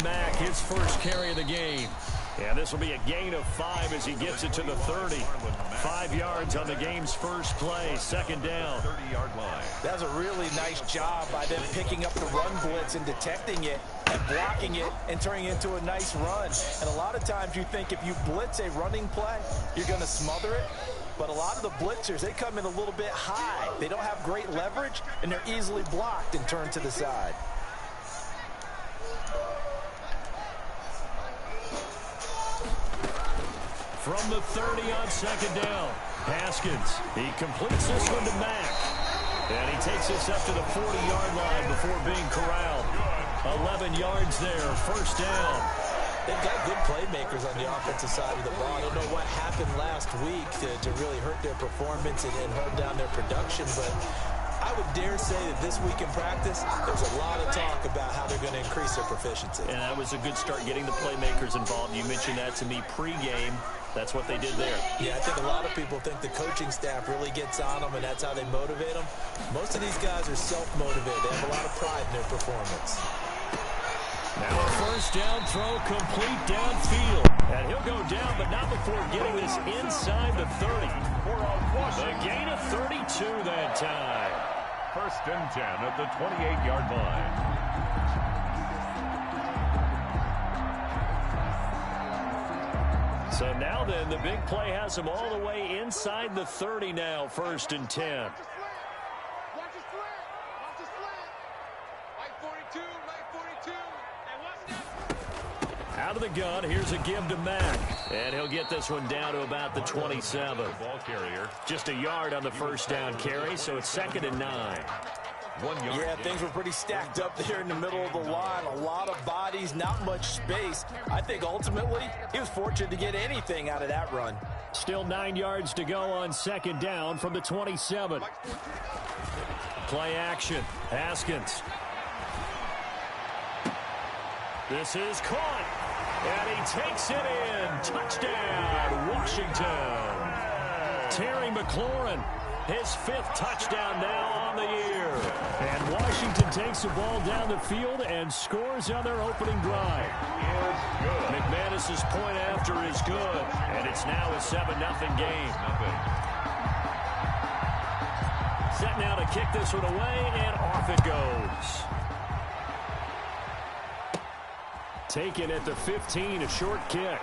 Mack, his first carry of the game. And this will be a gain of 5 as he gets it to the 30. 5 yards on the game's first play, second down. 30-yard line. That's a really nice job by them picking up the run blitz and detecting it and blocking it and turning it into a nice run. And a lot of times you think if you blitz a running play, you're going to smother it. But a lot of the blitzers, they come in a little bit high. They don't have great leverage, and they're easily blocked and turned to the side. From the 30 on second down, Haskins. He completes this one to Mack. And he takes this up to the 40-yard line before being corralled. 11 yards there, first down. They've got good playmakers on the offensive side of the ball. I don't know what happened last week to really hurt their performance and hold down their production, but I would dare say that this week in practice, there's a lot of talk about how they're going to increase their proficiency. And that was a good start getting the playmakers involved. You mentioned that to me pregame. That's what they did there. Yeah, I think a lot of people think the coaching staff really gets on them, and that's how they motivate them. Most of these guys are self-motivated. They have a lot of pride in their performance. Now a first down throw complete downfield. And he'll go down, but not before getting this inside the 30. The gain of 32 that time. First and 10 at the 28-yard line. So now then, the big play has him all the way inside the 30 now, first and 10. Out of the gun, here's a give to Mack. And he'll get this one down to about the 27. Ball carrier. Just a yard on the first down carry, so it's second and 9. 1 yard. Yeah, things were pretty stacked up there in the middle of the line. A lot of bodies, not much space. I think ultimately he was fortunate to get anything out of that run. Still 9 yards to go on second down from the 27. Play action. Haskins. This is caught. And he takes it in. Touchdown, Washington. Terry McLaurin, his 5th touchdown now on the year. And Washington takes the ball down the field and scores on their opening drive. McManus's point after is good. And it's now a 7-0 game. Set now to kick this one away, and off it goes. Taken at the 15, a short kick.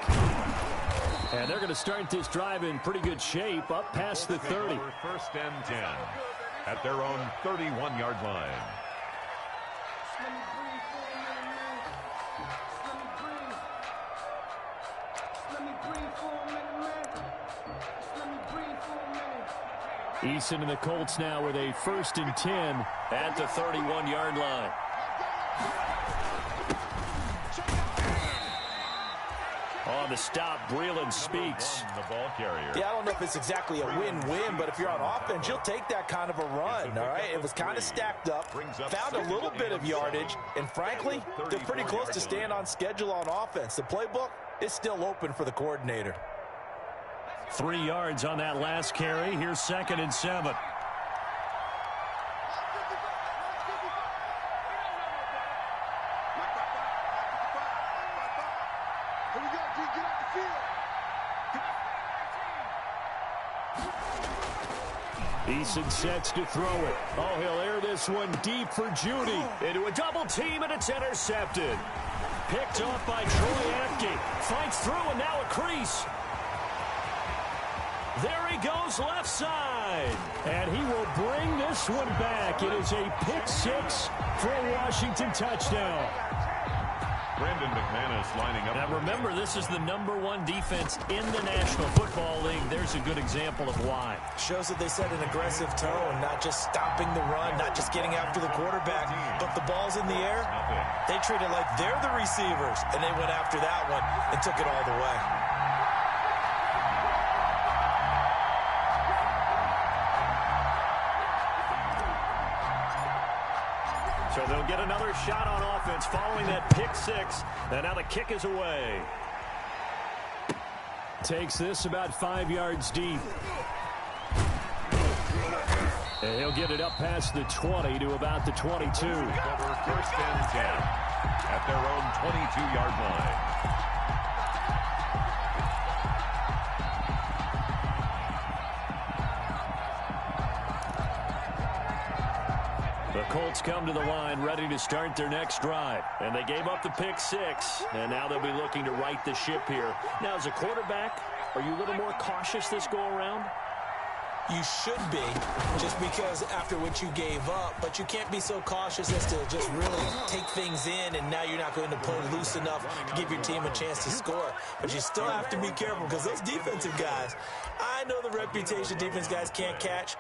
And they're going to start this drive in pretty good shape, up past the 30. First and 10 at their own 31-yard line. Eason and the Colts now with a first and 10 at the 31-yard line. On the stop, Breeland speaks. The ball carrier. Yeah, I don't know if it's exactly a win-win, but if you're on offense, you'll take that kind of a run, all right? It was kind of stacked up, found a little bit of yardage, and frankly, they're pretty close to staying on schedule on offense. The playbook is still open for the coordinator. 3 yards on that last carry. Here's second and 7. Eason sets to throw it. Oh, he'll air this one deep for Judy. Into a double team, and it's intercepted. Picked off by Troy Apke. Fights through, and now a crease. There he goes left side. And he will bring this one back. It is a pick 6 for a Washington touchdown. Brandon McManus lining up. Now remember, this is the #1 defense in the National Football League. There's a good example of why. Shows that they set an aggressive tone, not just stopping the run, not just getting after the quarterback, but the ball's in the air. They treat it like they're the receivers, and they went after that one and took it all the way. So they'll get another shot on offense following that pick 6. And now the kick is away. Takes this about 5 yards deep. And he'll get it up past the 20 to about the 22. First and 10. at their own 22-yard line. The Colts come to the line ready to start their next drive. And they gave up the pick six. And now they'll be looking to right the ship here. Now, as a quarterback, are you a little more cautious this go-around? You should be, just because after what you gave up. But you can't be so cautious as to just really take things in, and now you're not going to play loose enough to give your team a chance to score. But you still have to be careful, because those defensive guys, I know the reputation defense guys can't catch.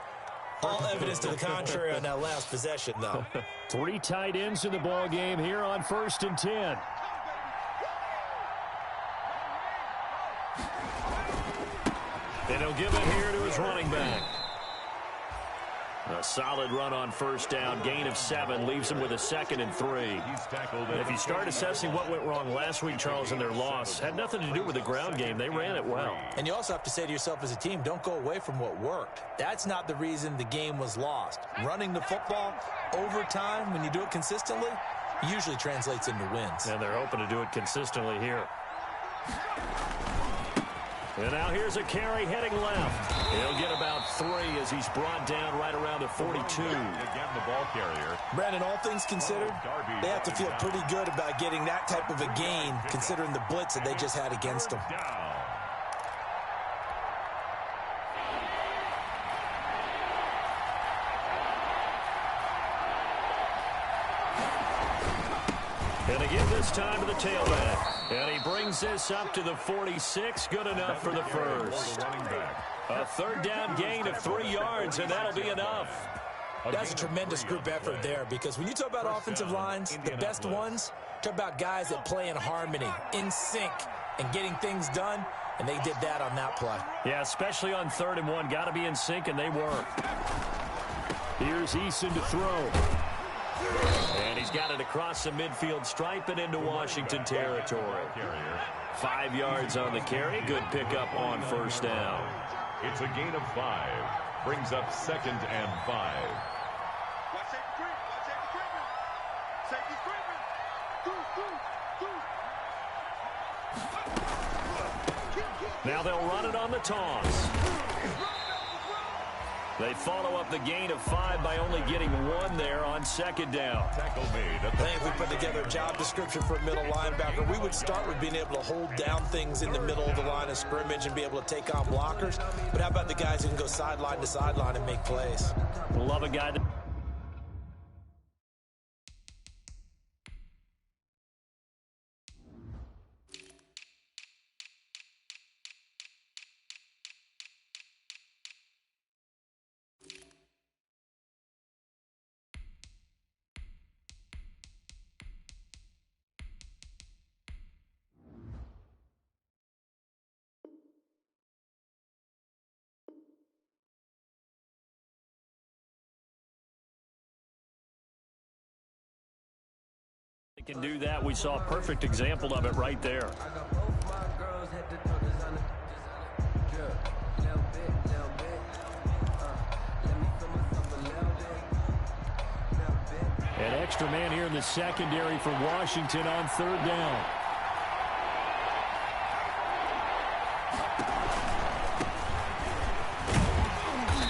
All evidence to the contrary on that last possession, though. 3 tight ends in the ball game here on 1st and 10. And he'll give it here to his running back. A solid run on 1st down. Gain of 7 leaves him with a 2nd and 3. And if you start assessing what went wrong last week, Charles, in their loss, had nothing to do with the ground game. They ran it well. And you also have to say to yourself as a team, don't go away from what worked. That's not the reason the game was lost. Running the football over time, when you do it consistently, usually translates into wins. And they're hoping to do it consistently here. And now here's a carry heading left. He'll get about 3 as he's brought down right around the 42. Again, the ball carrier. Brandon, all things considered, they have to feel pretty good about getting that type of a gain, considering the blitz that they just had against them. And again this time to the tailback. And he brings this up to the 46. Good enough for the first. A 3rd down gain of 3 yards, and that'll be enough. That's a tremendous group effort there, because when you talk about offensive lines, the best ones, talk about guys that play in harmony, in sync, and getting things done, and they did that on that play. Yeah, especially on 3rd and 1. Got to be in sync, and they were. Here's Eason to throw. And he's got it across the midfield stripe and into Washington territory. 5 yards on the carry. Good pickup on 1st down. It's a gain of 5. Brings up 2nd and 5. Now they'll run it on the toss. They follow up the gain of 5 by only getting 1 there on 2nd down. Tackle made. I think we put together a job description for a middle linebacker. We would start with being able to hold down things in the middle of the line of scrimmage and be able to take on blockers. But how about the guys who can go sideline to sideline and make plays? Love a guy that... can do that. We saw a perfect example of it right there. An extra man here in the secondary for Washington on 3rd down.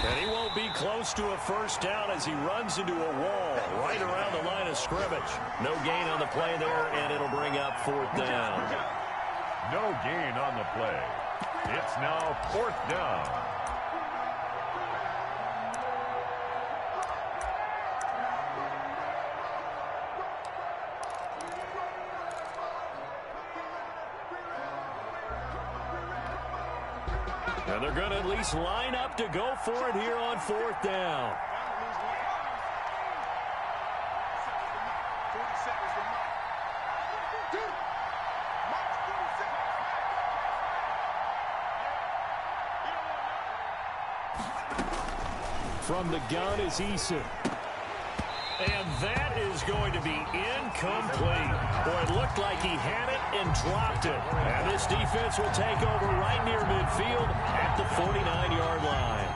And he won't be close to a 1st down as he runs into a wall right around the line of scrimmage. No gain on the play there, and it'll bring up 4th down. No gain on the play. It's now 4th down. And they're going to at least line up to go for it here on 4th down. From the gun is Eason. And that is going to be incomplete. Boy, it looked like he had it and dropped it. And this defense will take over right near midfield at the 49-yard line.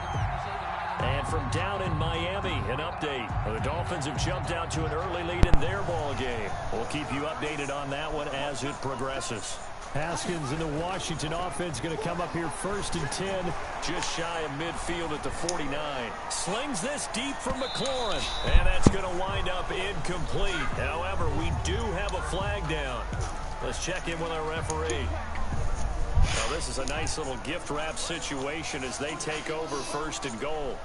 And from down in Miami, an update. The Dolphins have jumped out to an early lead in their ball game. We'll keep you updated on that one as it progresses. Haskins and the Washington offense going to come up here 1st and 10. Just shy of midfield at the 49. Slings this deep from McLaurin. And that's going to wind up incomplete. However, we do have a flag down. Let's check in with our referee. Now, this is a nice little gift wrap situation as they take over 1st and goal.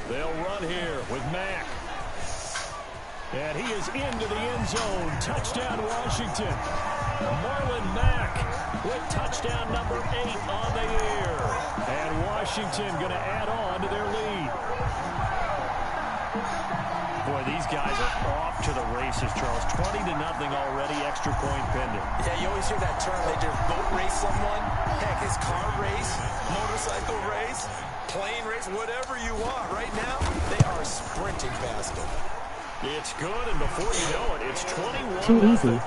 They'll run here with Mack. And he is into the end zone. Touchdown, Washington. Marlon Mack with touchdown number 8 on the year. And Washington going to add on to their lead. Boy, these guys are off to the races, Charles. 20-0 already, extra point pending. Yeah, you always hear that term. They just boat race someone. Heck, it's car race, motorcycle race, plane race, whatever you want. Right now, they are sprinting past them. It's good, and before you know it, it's 21. Too easy.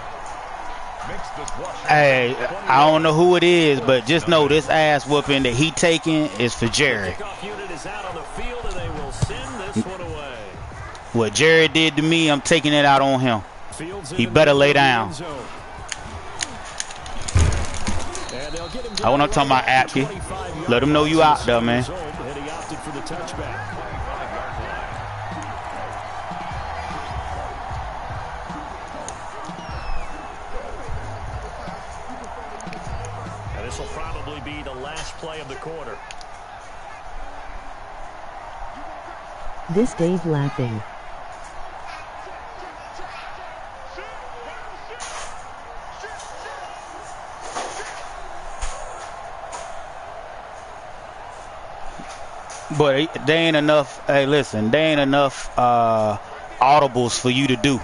Hey, I don't know who it is, but just know this ass whooping that he taking is for Jerry. What Jerry did to me, I'm taking it out on him. He better lay down. I want to talk about Apke. Let him know you out there, man. This will probably be the last play of the quarter. This Dave laughing. But there ain't enough. Hey, listen, there ain't enough audibles for you to do.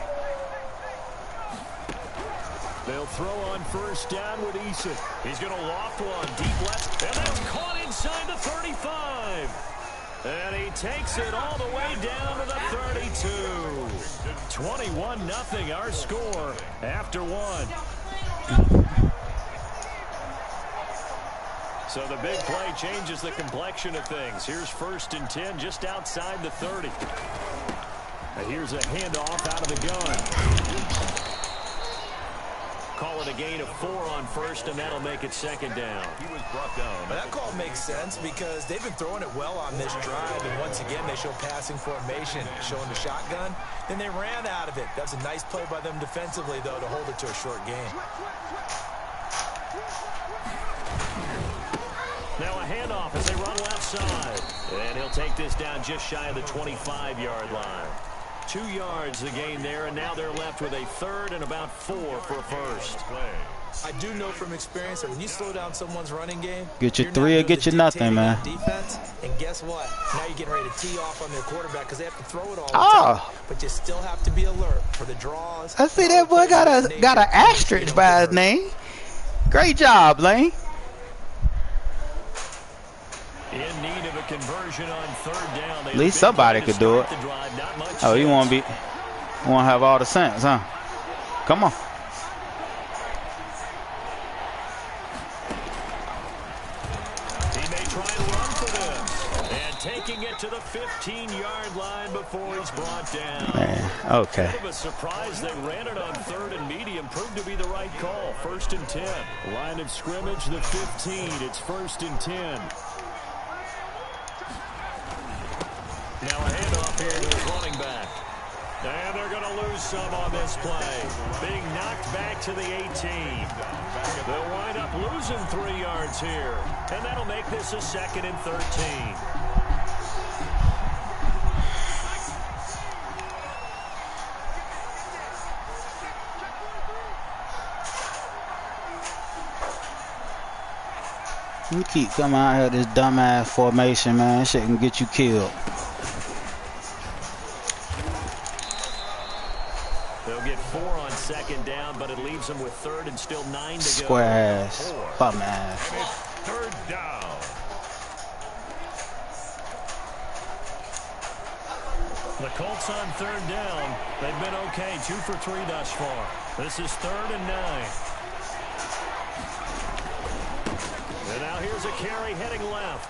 They'll throw on 1st down with Eason. He's going to loft one deep left, and that's caught inside the 35. And he takes it all the way down to the 32. 21-0 our score after 1. So the big play changes the complexion of things. Here's 1st and 10 just outside the 30. And here's a handoff out of the gun. Call it a gain of 4 on 1st, and that'll make it 2nd down. He was brought down. But that call makes sense because they've been throwing it well on this drive, and once again they show passing formation, showing the shotgun. Then they ran out of it. That's a nice play by them defensively, though, to hold it to a short game. Now a handoff as they run left side. And he'll take this down just shy of the 25-yard line. 2 yards the gain there, and now they're left with a 3rd and about 4 for a 1st. I do know from experience that when you slow down someone's running game, get your 3 or get your nothing, man. Defense, and guess what? Now you're getting ready to tee off on their quarterback because they have to throw it all the time. But you still have to be alert for the draws. I see that boy got an asterisk by his name. Great job, Lane. In need of a conversion on 3rd down. At least somebody could do it. Oh, you want to have all the sense, huh? Come on. He may try to run for this. And taking it to the 15-yard line before he's brought down. Man, okay. Bit of a surprise they ran it on 3rd and medium. Proved to be the right call. 1st and 10. Line of scrimmage, the 15. It's 1st and 10. Now a handoff here to his running back. And they're going to lose some on this play. Being knocked back to the 18. They'll wind up losing 3 yards here. And that'll make this a 2nd and 13. We keep coming out here this dumbass formation, man. Shit can get you killed. They'll get 4 on 2nd down, but it leaves them with 3rd and still 9 to go. Square ass. Bum ass. And it's 3rd down. The Colts on 3rd down. They've been okay. 2 for 3 thus far. This is 3rd and 9. And now here's a carry heading left.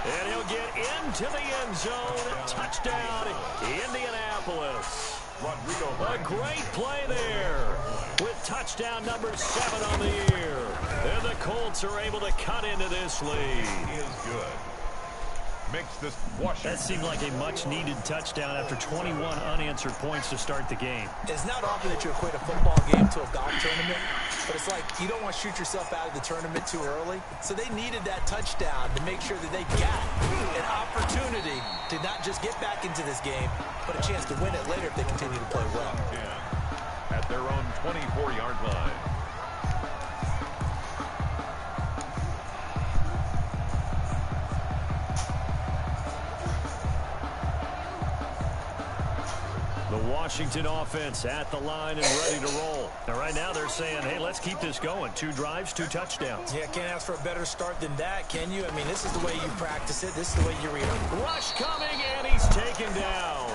And he'll get into the end zone. Touchdown, Indianapolis. A great play there with touchdown number 7 on the year. And the Colts are able to cut into this lead. He is good. Makes this Washington. That seemed like a much-needed touchdown after 21 unanswered points to start the game. It's not often that you equate a football game to a golf tournament, but it's like you don't want to shoot yourself out of the tournament too early. So they needed that touchdown to make sure that they got an opportunity to not just get back into this game, but a chance to win it later if they continue to play well. At their own 24-yard line. The Washington offense at the line and ready to roll. Now, right now they're saying, hey, let's keep this going. 2 drives, 2 touchdowns. Yeah, can't ask for a better start than that, can you? I mean, this is the way you practice it. This is the way you read it. Rush coming, and he's taken down.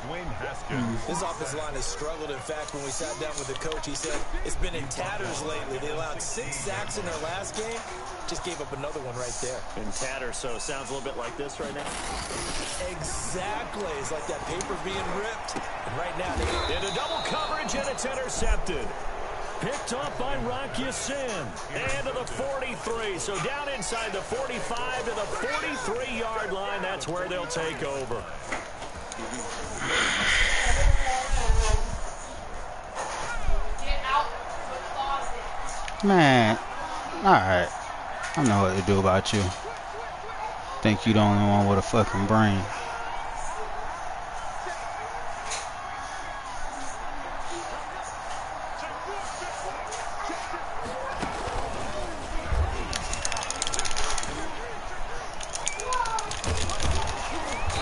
Dwayne Haskins. This offensive line has struggled. In fact, when we sat down with the coach, he said it's been in tatters lately. They allowed 6 sacks in their last game. Just gave up another one right there. In tatters, so sounds a little bit like this right now. Exactly. It's like that paper being ripped. And right now, they into double coverage, and it's intercepted. Picked up by Rocky Sin. And to the 43. So down inside the 45 to the 43-yard line. That's where they'll take over. Man, all right. I know what to do about you. Think you the only one with a fucking brain.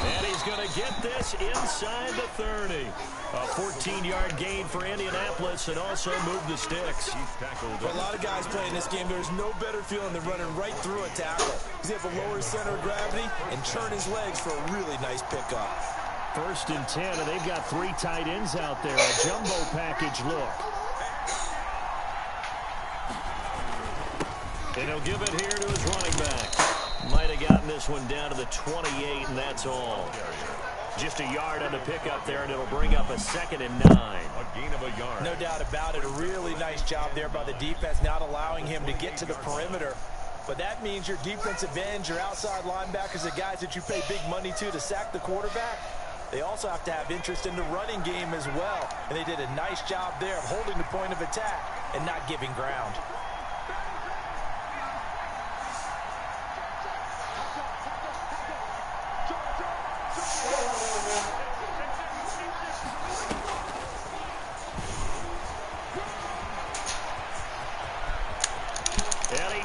And he's going to get this inside the 30. A 14-yard gain for Indianapolis and also move the sticks. For a lot of guys playing this game, there's no better feeling than running right through a tackle. He's able to lower his center of gravity and turn his legs for a really nice pickup. 1st and 10, and they've got 3 tight ends out there. A jumbo package look. And he'll give it here to his running back. Might have gotten this one down to the 28, and that's all. Just a yard on the pickup there, and it'll bring up a 2nd and 9. A gain of a yard. No doubt about it. A really nice job there by the defense, not allowing him to get to the perimeter. But that means your defensive ends, your outside linebackers, the guys that you pay big money to sack the quarterback, they also have to have interest in the running game as well. And they did a nice job there of holding the point of attack and not giving ground.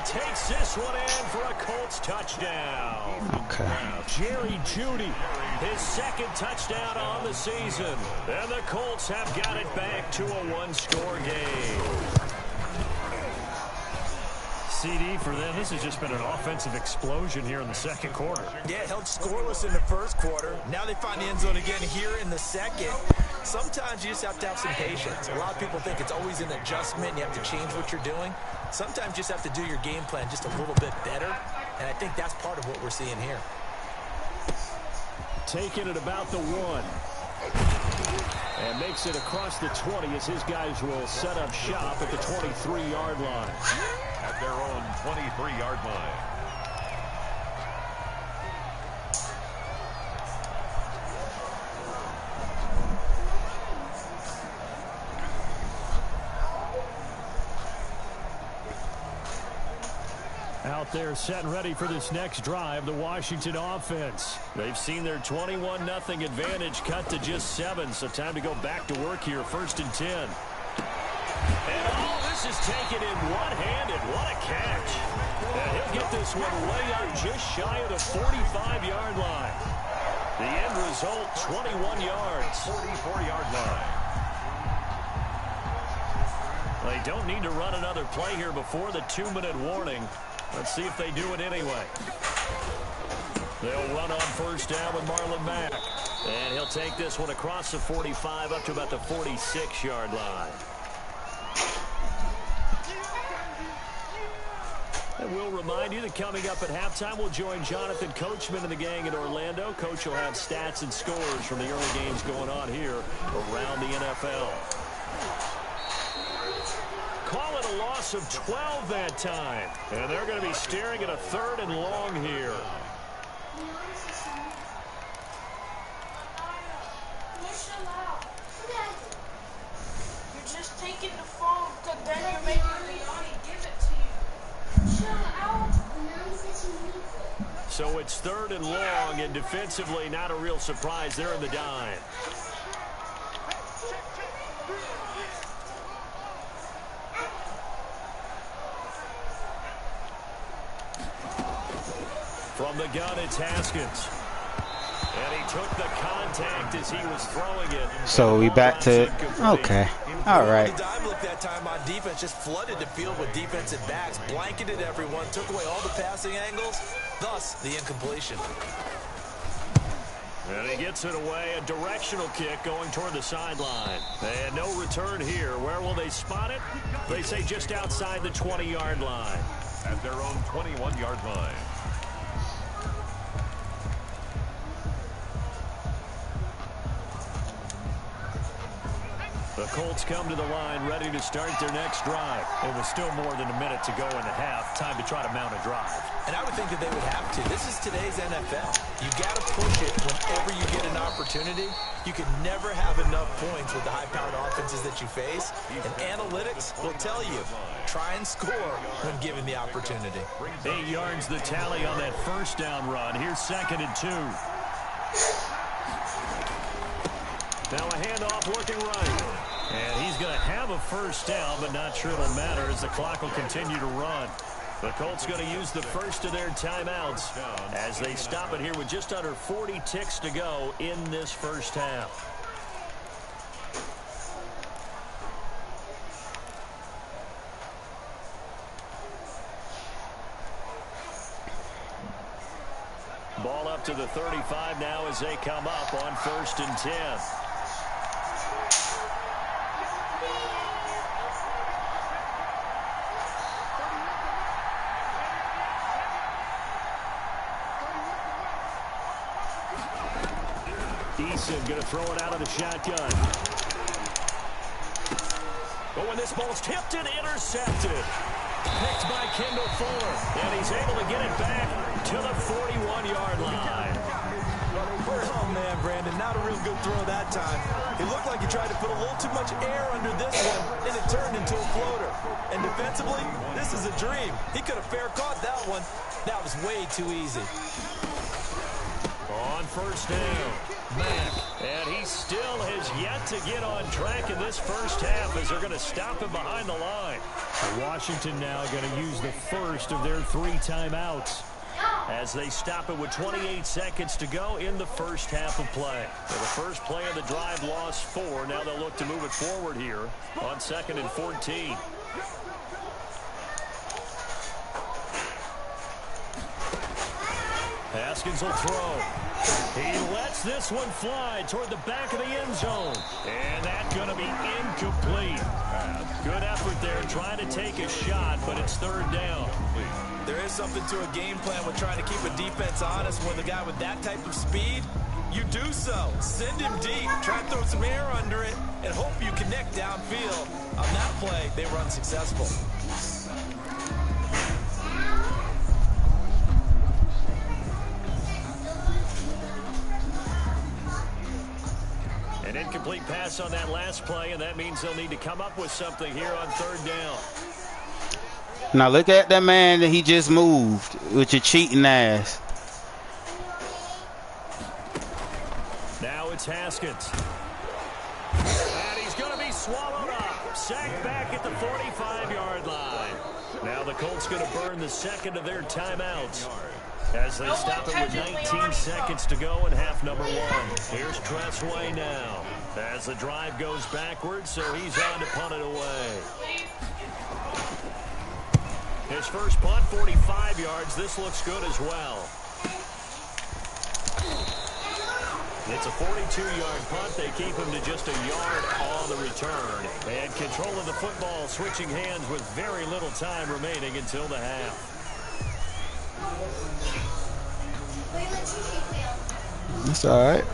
Takes this one in for a Colts touchdown. Okay. Jerry Jeudy, his 2nd touchdown on the season. And the Colts have got it back to a 1-score game. CD for them. This has just been an offensive explosion here in the 2nd quarter. Yeah, held scoreless in the 1st quarter. Now they find the end zone again here in the 2nd. Sometimes you just have to have some patience. A lot of people think it's always an adjustment. You have to change what you're doing. Sometimes you just have to do your game plan just a little bit better. And I think that's part of what we're seeing here. Taking it about the 1. And makes it across the 20 as his guys will set up shop at the 23-yard line. At their own 23-yard line. Out there set and ready for this next drive, the Washington offense. They've seen their 21-0 advantage cut to just 7, so time to go back to work here, 1st and 10. And all this is taken in one-handed. What a catch. And he'll get this one way up just shy of the 45-yard line. The end result, 21 yards. 44-yard line. They don't need to run another play here before the 2-minute warning. Let's see if they do it anyway. They'll run on 1st down with Marlon Mack. And he'll take this one across the 45 up to about the 46-yard line. And we'll remind you that coming up at halftime, we'll join Jonathan Coachman and the gang in Orlando. Coach will have stats and scores from the early games going on here around the NFL. Call it a loss of 12 that time. And they're going to be staring at a 3rd and long here. You're just taking the phone because then you're making Leone give it to you. Chill out. So it's 3rd and long, and defensively not a real surprise. They're in the dime. From the gun, it's Haskins. And he took the contact as he was throwing it. So we back to, okay. All right. The dime look that time on defense just flooded the field with defensive backs, blanketed everyone, took away all the passing angles, thus the incompletion. And he gets it away, a directional kick going toward the sideline. And no return here. Where will they spot it? They say just outside the 20-yard line. At their own 21-yard line. The Colts come to the line ready to start their next drive. It was still more than a minute to go in the half. Time to try to mount a drive. And I would think that they would have to. This is today's NFL. You got to push it whenever you get an opportunity. You can never have enough points with the high-powered offenses that you face. And analytics will tell you, try and score when given the opportunity. 8 yards the tally on that first down run. Here's 2nd and 2. Now a handoff looking right. And he's going to have a first down, but not sure it'll matter as the clock will continue to run. The Colts going to use the first of their timeouts as they stop it here with just under 40 ticks to go in this first half. Ball up to the 35 now as they come up on 1st and 10. Going to throw it out of the shotgun. But when this ball's tipped and intercepted. Picked by Kendall Fuller. And he's able to get it back to the 41-yard line. Oh, man, Brandon, not a real good throw that time. It looked like he tried to put a little too much air under this one, and it turned into a floater. And defensively, this is a dream. He could have fair caught that one. That was way too easy. On 1st down, Mack. And he still has yet to get on track in this first half as they're going to stop him behind the line. Washington now going to use the first of their 3 timeouts as they stop it with 28 seconds to go in the first half of play. So the first play of the drive lost 4. Now they'll look to move it forward here on 2nd and 14. Haskins will throw. He lets this one fly toward the back of the end zone. And that's going to be incomplete. Good effort there trying to take a shot, but it's 3rd down. There is something to a game plan with trying to keep a defense honest when the guy with that type of speed, you do so. Send him deep, try to throw some air under it, and hope you connect downfield. On that play, they were unsuccessful. An incomplete pass on that last play, and that means they'll need to come up with something here on 3rd down. Now look at that man that he just moved with your cheating ass. Now it's Haskins. And he's going to be swallowed up. Sacked back at the 45-yard line. Now the Colts going to burn the 2nd of their timeouts as they stop it with 19 seconds to go in half number 1. Here's Tressway now as the drive goes backwards, so he's on to punt it away. His first punt, 45 yards. This looks good as well. It's a 42-yard punt. They keep him to just a yard on the return. And control of the football switching hands with very little time remaining until the half. That's alright.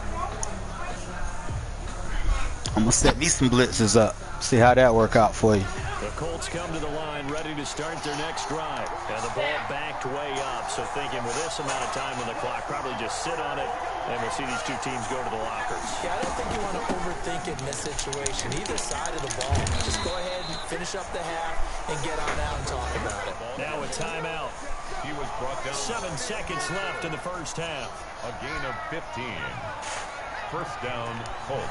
I'm gonna set me some blitzes up. See how that work out for you. The Colts come to the line ready to start their next drive. And the ball backed way up. So thinking with this amount of time on the clock, probably just sit on it. And we'll see these two teams go to the lockers. Yeah, I don't think you want to overthink it in this situation. Either side of the ball. Just go ahead and finish up the half and get on out and talk about it. Now a timeout. He was brought down. 7 seconds left in the first half. A gain of 15. First down, Colts.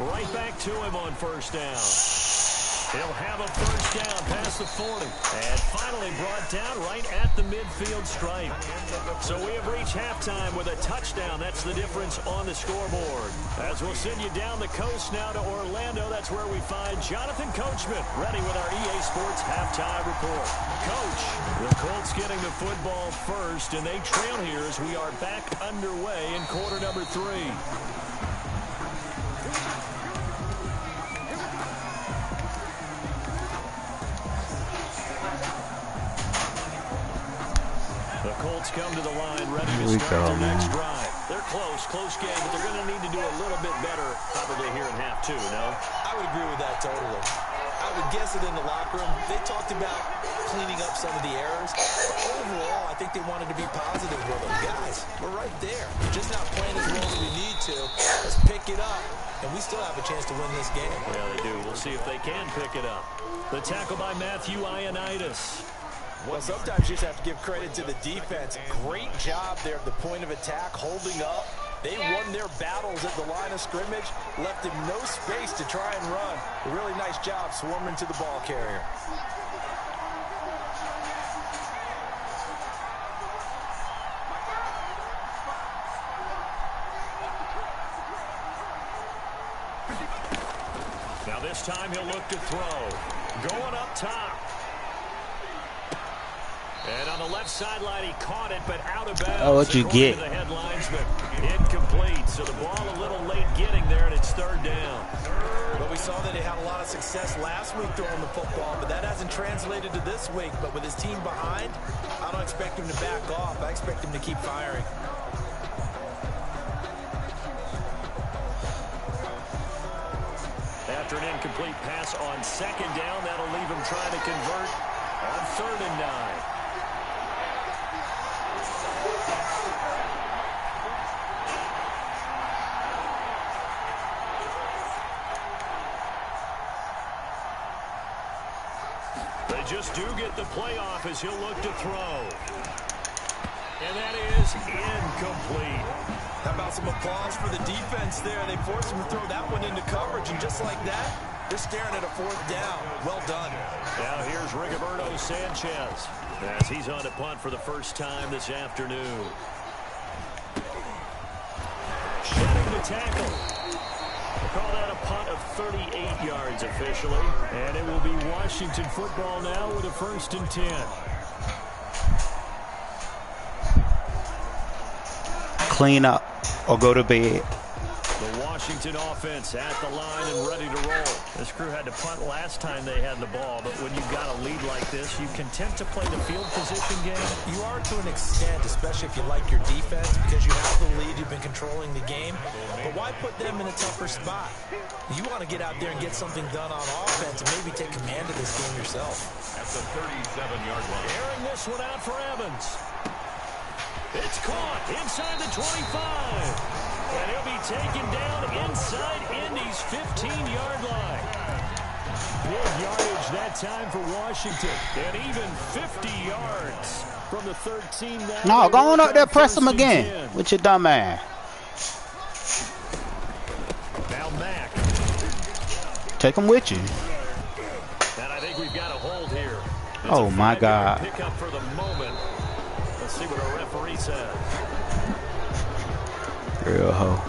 Right back to him on first down. He'll have a first down past the 40. And finally brought down right at the midfield stripe. So we have reached halftime with a touchdown. That's the difference on the scoreboard. As we'll send you down the coast now to Orlando, that's where we find Jonathan Coachman ready with our EA Sports halftime report. Coach, the Colts getting the football first, and they trail here as we are back underway in quarter number 3. The Colts come to the line ready to start their next drive. They're close game, but they're going to need to do a little bit better probably here in half 2, no? I would agree with that totally. I would guess it in the locker room. They talked about cleaning up some of the errors. But overall, I think they wanted to be positive with them. Guys, we're right there. We're just not playing as well as we need to. Let's pick it up, and we still have a chance to win this game. Yeah, they do. We'll see if they can pick it up. The tackle by Matthew Ioannidis. Well, sometimes you just have to give credit to the defense. Great job there at the point of attack, holding up. They won their battles at the line of scrimmage, left him no space to try and run. A really nice job swarming to the ball carrier. Now this time he'll look to throw. Going up top. And on the left sideline, he caught it, but out of bounds. Oh, what you get? The headlinesman, incomplete. So the ball a little late getting there, and it's third down. But we saw that he had a lot of success last week throwing the football, but that hasn't translated to this week. But with his team behind, I don't expect him to back off. I expect him to keep firing. After an incomplete pass on second down, that'll leave him trying to convert on 3rd and 9. They just do get the playoff as he'll look to throw. And that is incomplete. How about some applause for the defense there? They forced him to throw that one into coverage, and just like that, they're staring at a 4th down. Well done. Now here's Rigoberto Sanchez as he's on to punt for the first time this afternoon. Shedding the tackle. We'll call that a punt of 38 yards officially. And it will be Washington football now with a 1st and 10. Clean up or go to bed. The Washington offense at the line and ready to roll. This crew had to punt last time they had the ball, but when you've got a lead like this, you content to play the field position game? You are to an extent, especially if you like your defense, because you have the lead, you've been controlling the game. But why put them in a tougher spot? You want to get out there and get something done on offense and maybe take command of this game yourself. At the 37-yard line. Airing this one out for Evans. It's caught inside the 25. And he'll be taken down inside Indy's 15-yard line. Big yardage that time for Washington. And even 50 yards from the 13 now. No, go on up there, press him again. With your dumb ass. Now Mack. Take him with you. And I think we've got a hold here. It's oh, my God. Pick up for the moment. Let's see what our referee says. Real hoe.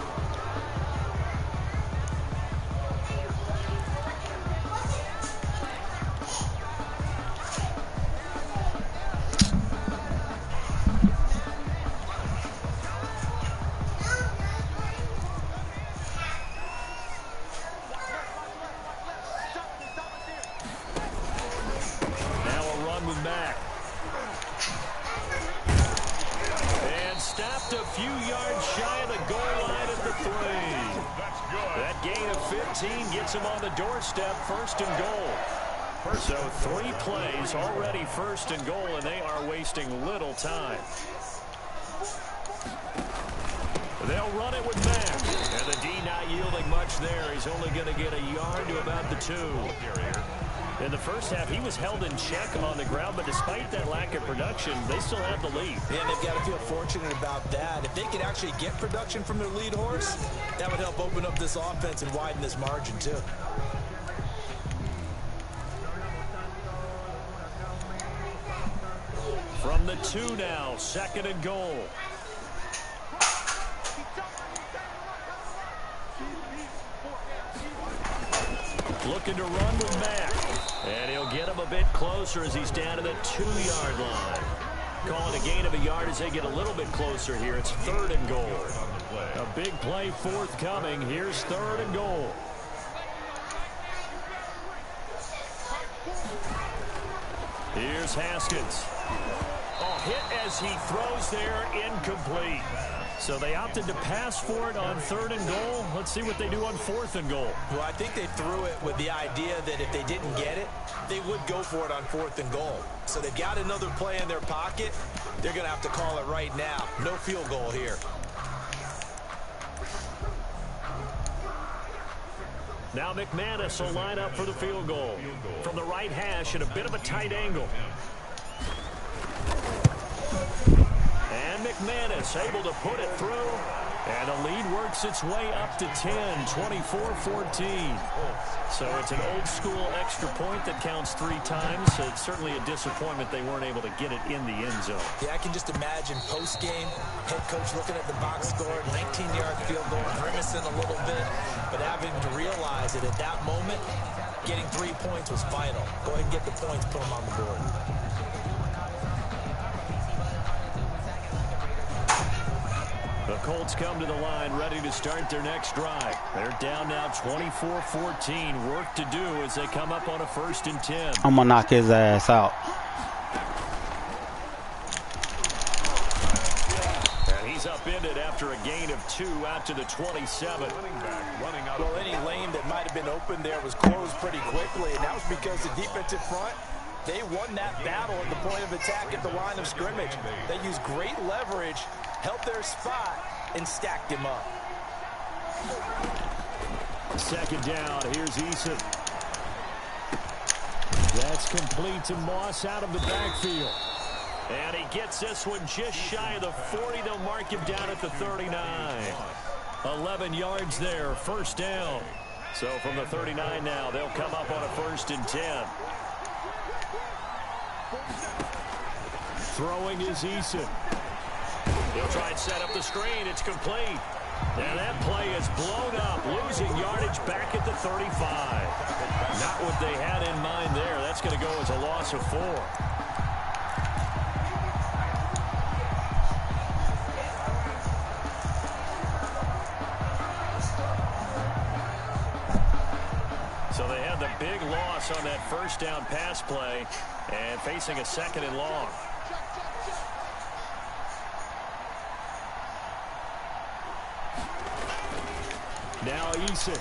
14 gets him on the doorstep, 1st and goal. So 3 plays already 1st and goal, and they are wasting little time. They'll run it with Mack. And the D not yielding much there. He's only going to get a yard to about the 2. In the first half, he was held in check on the ground, but despite that lack of production, they still have the lead. And they've got to feel fortunate about that. If they could actually get production from their lead horse, that would help open up this offense and widen this margin, too. From the 2 now, 2nd and goal. Looking to run with Mack. And he'll get him a bit closer as he's down to the 2-yard line. Calling a gain of a yard as they get a little bit closer here. It's 3rd and goal. A big play forthcoming. Here's 3rd and goal. Here's Haskins. Oh, hit as he throws there, incomplete. So they opted to pass for it on 3rd and goal. Let's see what they do on 4th and goal. Well, I think they threw it with the idea that if they didn't get it, they would go for it on 4th and goal. So they've got another play in their pocket. They're going to have to call it right now. No field goal here. Now McManus will line up for the field goal. From the right hash at a bit of a tight angle. And McManus able to put it through. And the lead works its way up to 10, 24-14. So it's an old-school extra point that counts 3 times. So it's certainly a disappointment they weren't able to get it in the end zone. Yeah, I can just imagine post-game, head coach looking at the box score, 19-yard field goal, grimacing a little bit, but having to realize that at that moment, getting 3 points was vital. Go ahead and get the points, put them on the board. The Colts come to the line ready to start their next drive. They're down now 24-14. Work to do as they come up on a 1st and 10. I'm going to knock his ass out. And he's upended after a gain of 2 out to the 27. Well, any lane that might have been open there was closed pretty quickly, and that was because the defensive front, they won that battle at the point of attack at the line of scrimmage. They used great leverage, helped their spot, and stacked him up. 2nd down. Here's Eason. That's complete to Moss out of the backfield. And he gets this one just shy of the 40. They'll mark him down at the 39. 11 yards there, 1st down. So from the 39 now, they'll come up on a 1st and 10. Throwing is Eason. He'll try and set up the screen. It's complete. And that play is blown up, losing yardage back at the 35. Not what they had in mind there. That's going to go as a loss of 4. So they had the big loss on that 1st down pass play and facing a 2nd and long. Now Eason.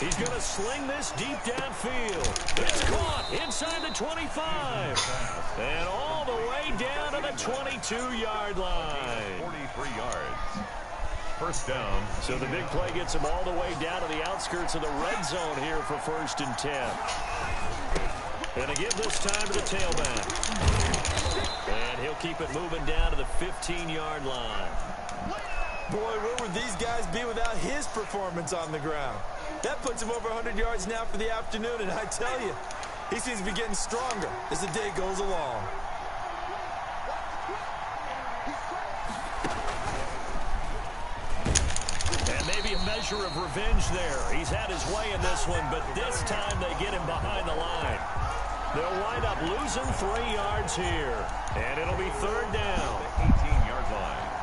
He's going to sling this deep downfield. It's caught inside the 25. And all the way down to the 22-yard line. 43 yards. 1st down. So the big play gets him all the way down to the outskirts of the red zone here for 1st and 10. And to give this time to the tailback. And he'll keep it moving down to the 15-yard line. Boy, where would these guys be without his performance on the ground? That puts him over 100 yards now for the afternoon, and I tell you, he seems to be getting stronger as the day goes along. And maybe a measure of revenge there. He's had his way in this one, but this time they get him behind the line. They'll wind up losing 3 yards here, and it'll be 3rd down. 18-yard line.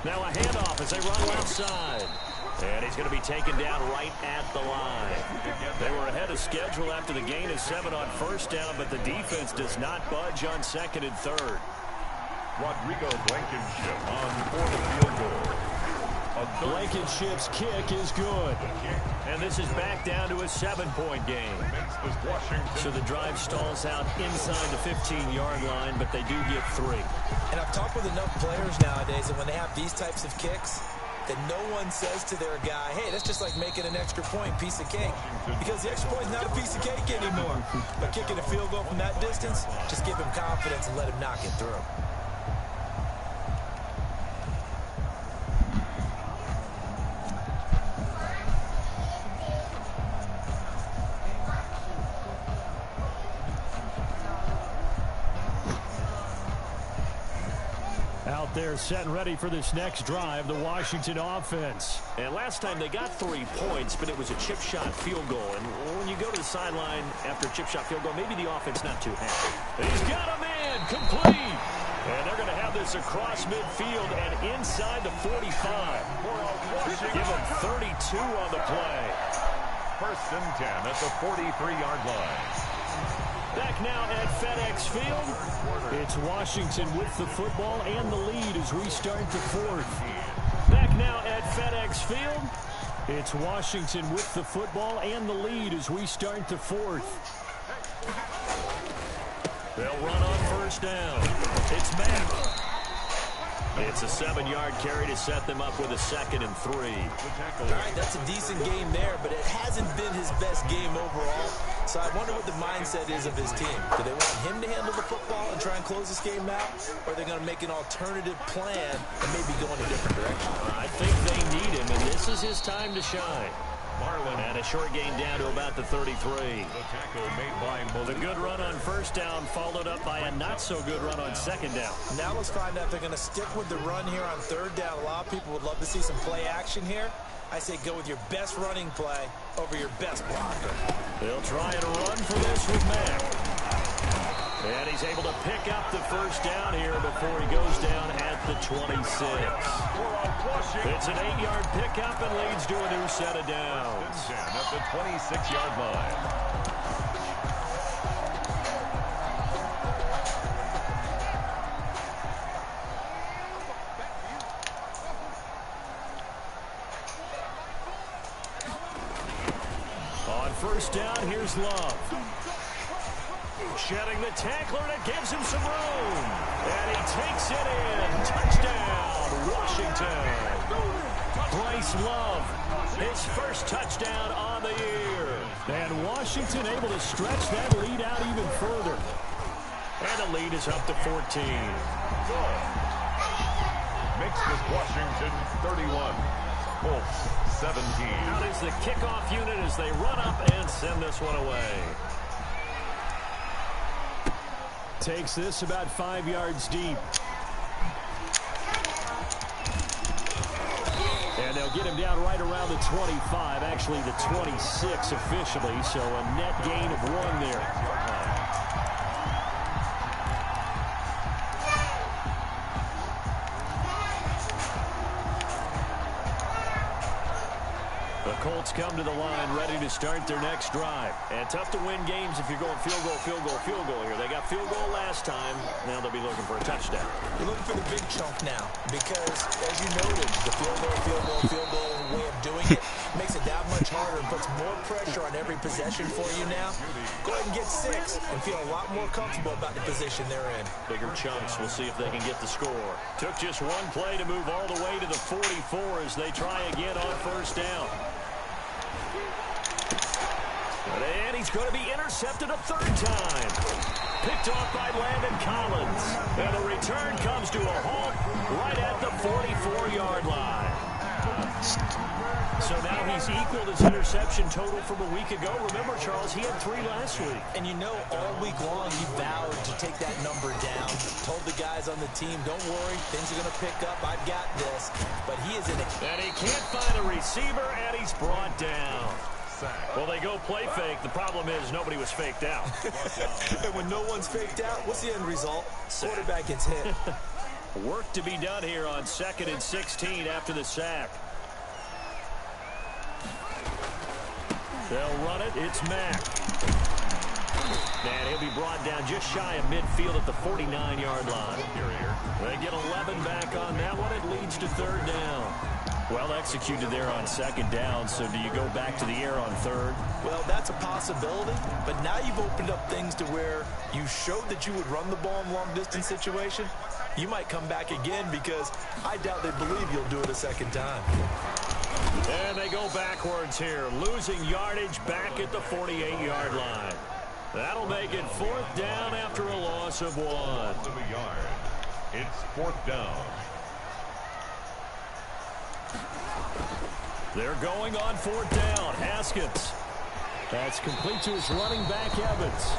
Now a handoff as they run left side. And he's going to be taken down right at the line. They were ahead of schedule after the gain of 7 on first down, but the defense does not budge on second and third. Rodrigo Blankenship on for the field goal. Blankenship's kick is good. And this is back down to a 7-point game. So the drive stalls out inside the 15-yard line, but they do get 3. And I've talked with enough players nowadays that when they have these types of kicks, that no one says to their guy, hey, that's just like making an extra point, piece of cake. Because the extra point is not a piece of cake anymore. But kicking a field goal from that distance, just give him confidence and let him knock it through. Out there set and ready for this next drive, the Washington offense. And last time they got 3 points, but it was a chip shot field goal. And when you go to the sideline after a chip shot field goal, maybe the offense not too happy. He's got a man complete. And they're going to have this across midfield and inside the 45. Give them 32 on the play. 1st and 10 at the 43-yard line. Back now at FedEx Field. It's Washington with the football and the lead as we start the 4th. Back now at FedEx Field. It's Washington with the football and the lead as we start the 4th. They'll run on first down. It's Mack. It's a 7-yard carry to set them up with a 2nd and 3. All right, that's a decent game there, but it hasn't been his best game overall. So I wonder what the mindset is of his team. Do they want him to handle the football and try and close this game out? Or are they going to make an alternative plan and maybe go in a different direction? I think they need him, and this is his time to shine. Marlin and a short gain down to about the 33. The tackle made by the good run on first down followed up by a not-so-good run on second down. Now let's find out if they're going to stick with the run here on 3rd down. A lot of people would love to see some play action here. I say go with your best running play over your best blocker. They'll try and run for this with Mack. And he's able to pick up the first down here before he goes down at the 26. It's an 8-yard pickup and leads to a new set of downs. At the 26-yard line. On first down, here's Love. Shedding the tackler, and it gives him some room. And he takes it in. Touchdown, Washington. Bryce Love, his first touchdown on the year. And Washington able to stretch that lead out even further. And the lead is up to 14. Makes this Washington 31. Colts 17. Out is the kickoff unit as they run up and send this one away. Takes this about 5 yards deep. And they'll get him down right around the 25, actually the 26 officially, so a net gain of 1 there. Colts come to the line ready to start their next drive. And tough to win games if you're going field goal, field goal, field goal here. They got field goal last time. Now they'll be looking for a touchdown. You're looking for the big chunk now because, as you noted, the field goal way of doing it makes it that much harder and puts more pressure on every possession for you now. Go ahead and get 6 and feel a lot more comfortable about the position they're in. Bigger chunks. We'll see if they can get the score. Took just 1 play to move all the way to the 44 as they try again on first down. And he's going to be intercepted a 3rd time. Picked off by Landon Collins. And the return comes to a halt right at the 44-yard line. So now he's equaled his interception total from a week ago. Remember, Charles, he had 3 last week. And you know, all week long he vowed to take that number down. Told the guys on the team, don't worry, things are going to pick up. I've got this. But he is in it. And he can't find a receiver, and he's brought down. Well, they go play fake. The problem is nobody was faked out. And when no one's faked out, what's the end result? Quarterback gets hit. Work to be done here on 2nd and 16 after the sack. They'll run it. It's Mack. And he'll be brought down just shy of midfield at the 49-yard line. They get 11 back on that one. It leads to 3rd down. Well executed there on 2nd down. So do you go back to the air on 3rd? Well, that's a possibility. But now you've opened up things to where you showed that you would run the ball in long-distance situation. You might come back again because I doubt they believe you'll do it a 2nd time. And they go backwards here, losing yardage back at the 48-yard line. That'll make it 4th down after a loss of 1. It's 4th down. They're going on 4th down. Haskins. That's complete to his running back, Evans.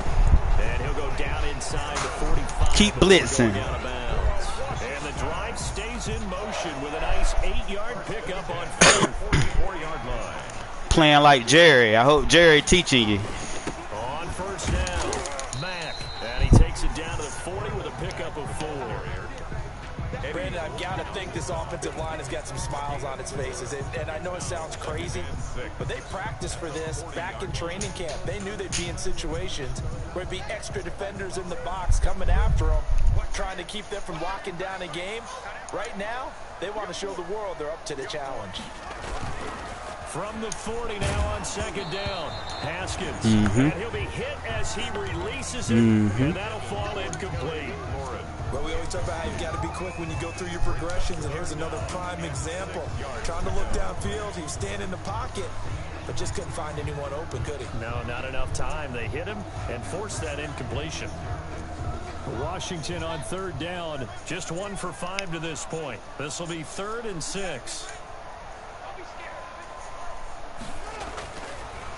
And he'll go down inside the 45. Keep blitzing. And the drive stays in motion with a nice 8-yard pickup on 44-yard line. Playing like Jerry. I hope Jerry teaching you. On 1st down, Mack. And he takes it down to the 40 with a pickup of 4. Hey, Brandon, I've got to think this offensive line has got some smiles on its faces. And I know it sounds crazy, but they practiced for this back in training camp. They knew they'd be in situations where it'd be extra defenders in the box coming after them, trying to keep them from locking down a game. Right now, they want to show the world they're up to the challenge. From the 40 now on 2nd down, Haskins. And he'll be hit as he releases it, and that'll fall incomplete. Well, we always talk about how you've got to be quick when you go through your progressions, and here's another prime example. Trying to look downfield, he was standing in the pocket, but just couldn't find anyone open, could he? No, not enough time. They hit him and forced that incompletion. Washington on 3rd down, just 1 for 5 to this point. This will be 3rd and 6.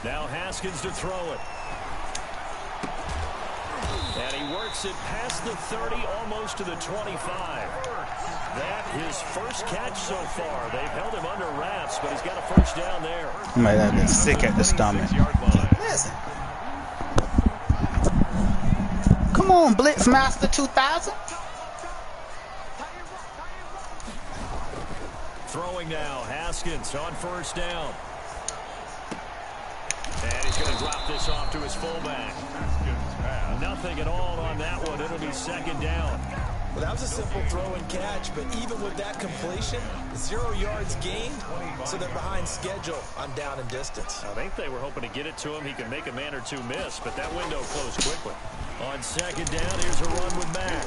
Now Haskins to throw it. And he works it past the 30, almost to the 25. That his first catch so far. They've held him under wraps, but he's got a 1st down there. You might have been sick at the stomach. Listen. Come on, Bushmasta 2000. Throwing now, Haskins on 1st down. And he's going to drop this off to his fullback. Nothing at all on that one. It'll be 2nd down. Well, that was a simple throw and catch, but even with that completion, 0 yards gained, so they're behind schedule on down and distance. I think they were hoping to get it to him. He could make a man or two miss, but that window closed quickly. On 2nd down, here's a run with Mack.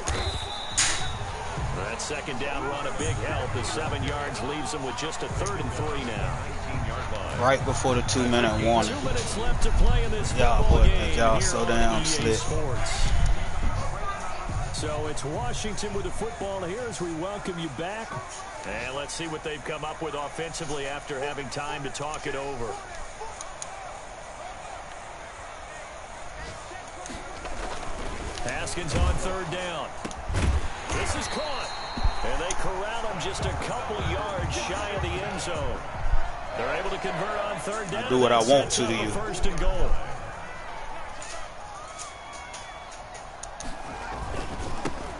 That 2nd down run, a big help. The 7 yards leaves him with just a 3rd and 3 now. Right before the 2-minute warning. 2 minutes left to play in this Y'all football boy, game. y'all so damn slick. So it's Washington with the football here as we welcome you back. And let's see what they've come up with offensively after having time to talk it over. Haskins on 3rd down. This is caught. And they corral him just a couple yards shy of the end zone. They're able to convert on 3rd down. I do what I want to you. 1st and goal.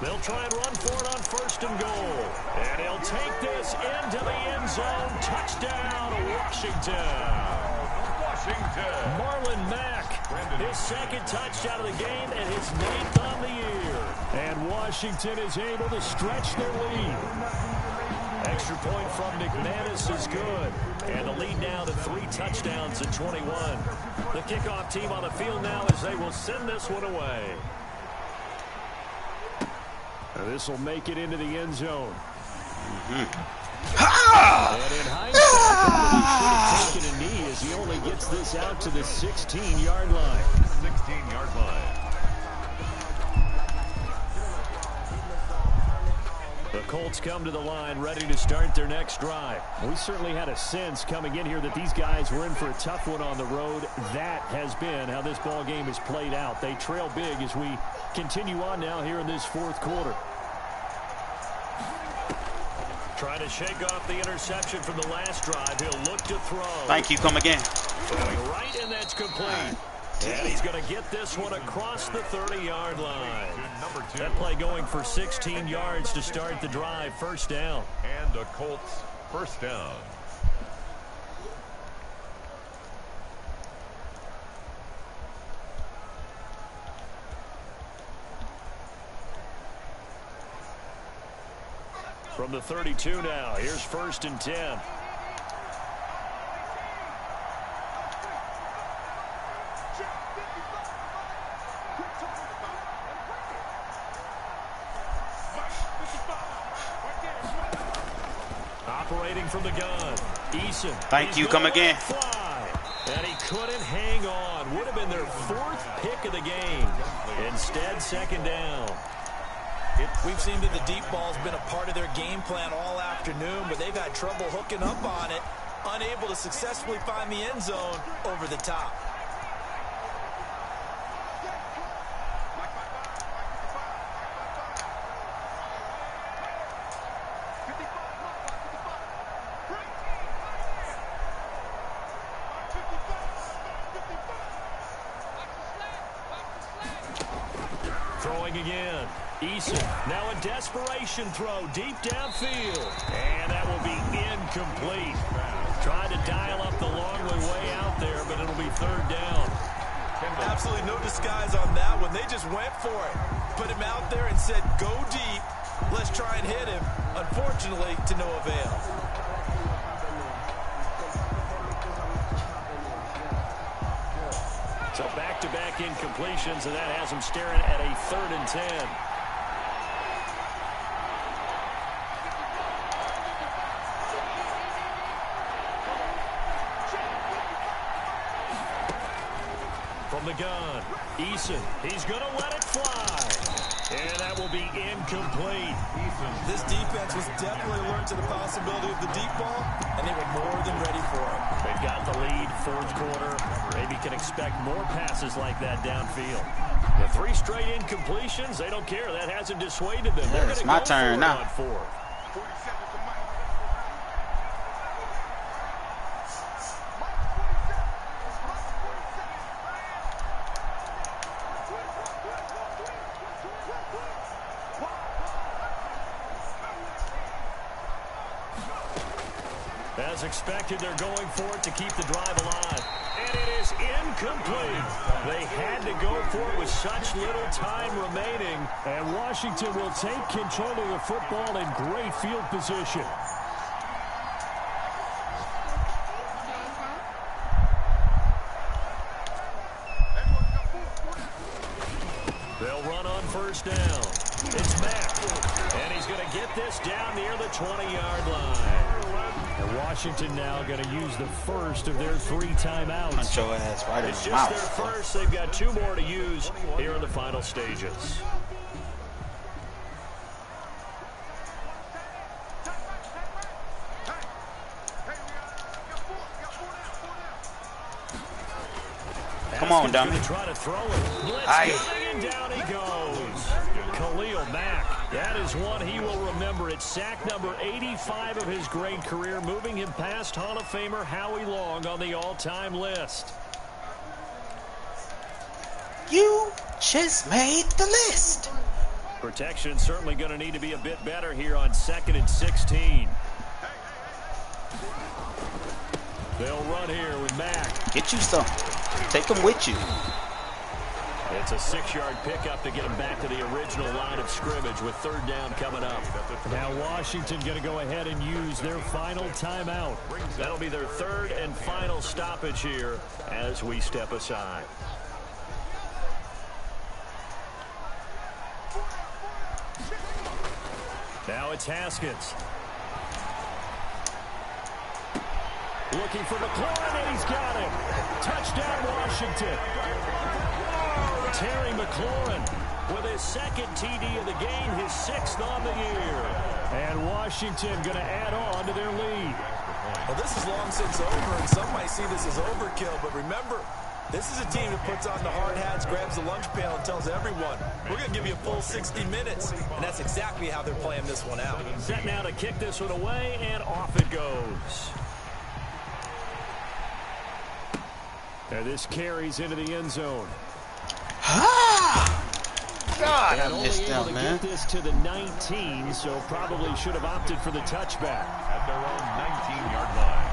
They'll try and run for it on 1st and goal. And he'll take this into the end zone. Touchdown, Washington. Marlon Mack, his 2nd touchdown of the game and his 9th on the year. And Washington is able to stretch their lead. Extra point from McManus is good. And the lead now to 3 touchdowns at 21. The kickoff team on the field now as they will send this one away. This will make it into the end zone. And in hindsight, he should have taken a knee as he only gets this out to the 16-yard line. 16-yard line. The Colts come to the line ready to start their next drive. We certainly had a sense coming in here that these guys were in for a tough one on the road. That has been how this ball game is played out. They trail big as we continue on now here in this 4th quarter. Trying to shake off the interception from the last drive. He'll look to throw. Thank you. Come again. Right, and that's complete. And he's going to get this one across the 30-yard line. That play going for 16 yards to start the drive. First down. And the Colts first down. From the 32 now, here's 1st and 10. Operating from the gun, Eason. Thank you. Come again. Fly. And he couldn't hang on. Would have been their 4th pick of the game. Instead, 2nd down. We've seen that the deep ball's been a part of their game plan all afternoon, but they've had trouble hooking up on it, unable to successfully find the end zone over the top. Throwing again. Eason, now a desperation throw deep downfield. And that will be incomplete. Tried to dial up the long way out there, but it'll be 3rd down. Absolutely no disguise on that one. They just went for it. Put him out there and said, go deep. Let's try and hit him. Unfortunately, to no avail. So back-to-back incompletions, and that has him staring at a 3rd and 10. From the gun, Eason, he's going to let it fly. And that will be incomplete. This defense was definitely alert to the possibility of the deep ball, and they were more than ready for it. They've got the lead, 4th quarter. Maybe can expect more passes like that downfield. The 3 straight incompletions, they don't care. That hasn't dissuaded them. Yeah, it's my turn now. On 4th. As expected, they're going for it to keep the drive alive. And it is incomplete. They had to go for it with such little time remaining. And Washington will take control of the football in great field position. They'll run on 1st down. It's Mack. And he's going to get this down near the 20-yard line. And Washington now going to use the first of their 3 timeouts. Punch your ass right in It's the just mouth. their first. They've got 2 more to use here in the final stages. Come on, dummy. Try to throw it. Blitz coming, and down he goes. Khalil Mack. That is one he will remember. It's sack number 85 of his great career, moving him past Hall of Famer Howie Long on the all-time list. You just made the list. Protection certainly going to need to be a bit better here on 2nd and 16. They'll run here with Mack. Get you some. Take them with you. It's a 6-yard pickup to get him back to the original line of scrimmage with 3rd down coming up. Now Washington going to go ahead and use their final timeout. That'll be their 3rd and final stoppage here as we step aside. Now it's Haskins. Looking for McLaurin, and he's got him. Touchdown, Washington. Terry McLaurin with his 2nd TD of the game, his 6th on the year. And Washington going to add on to their lead. Well, this is long since over, and some might see this as overkill, but remember, this is a team that puts on the hard hats, grabs the lunch pail, and tells everyone, we're going to give you a full 60 minutes, and that's exactly how they're playing this one out. Set now to kick this one away, and off it goes. And this carries into the end zone. God, and I missed able them, to man. get this to the 19, so probably should have opted for the touchback. At their own 19-yard line.